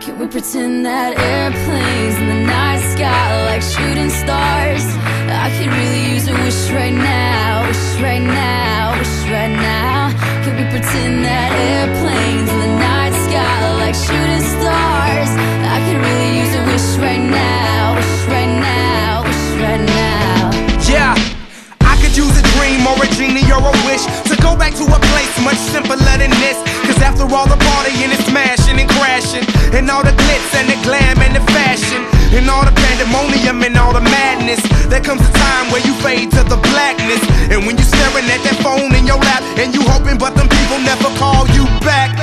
Can we pretend that airplanes in the night sky like shooting stars? I could really use a wish right now, wish right now, wish right now. Can we pretend that airplanes in the night sky like shooting stars? I could really use a wish right now, wish right now, wish right now. Yeah, I could use a dream or a genie or a wish to go back to a place much simpler than this. Cause after all the partying and smashing and crashing, and all the glitz and the glam and the fashion, and all the pandemonium and all the madness, there comes a time where you fade to the blackness. And when you're staring at that phone in your lap, and you hoping but them people never call you back.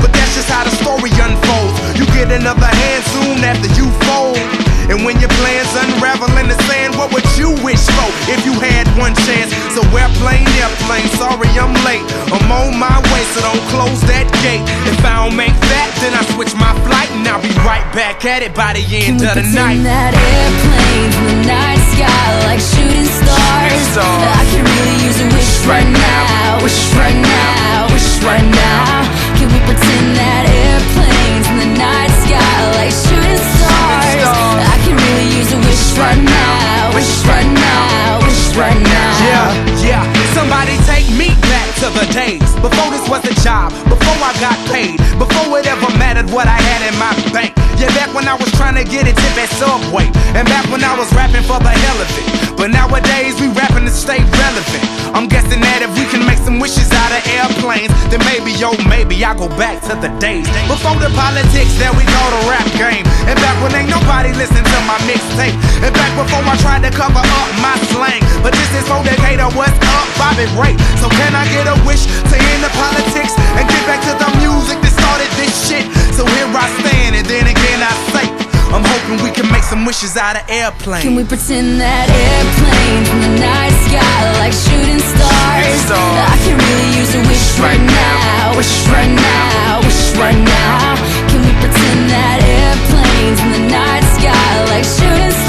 But that's just how the story unfolds. You get another hand soon after you fold. And when your plans unravel in the sand, what would you wish for if you had one chance? So airplane, sorry I'm late. I'm on my way, so don't close that gate. If I don't make that, then I switch my flight, and I'll be right back at it by the end of the night. Can we pretend that airplanes in the night sky like shooting stars? I could really use a wish right now, wish right now, wish right now. Can we pretend that airplanes in the night sky like shooting stars? I could really use a wish right now, wish right now, wish right now. Yeah, somebody take me back to the days before this was a job, before I got paid, before it ever mattered what I had in my bank. Yeah, back when I was trying to get a tip at Subway, and back when I was rapping for the hell of it. But nowadays we rapping to stay relevant. I'm guessing that if we can make some wishes out of airplanes, then maybe, oh maybe I'll go back to the days before the politics that we call the rap game. And back when ain't nobody listened to my mixtape. And back before I tried to cover up my slang. But this is for Decatur, what's up, Bobby Ray? So can I get a wish to end the politics and get back to the music that started this shit? So here I stand, and then again I say, I'm hoping we can make some wishes out of airplanes. Can we pretend that airplanes in the night sky like shooting stars? I could really use a wish right now, wish right now, wish right now. Can we pretend that airplanes in the night sky like shooting stars?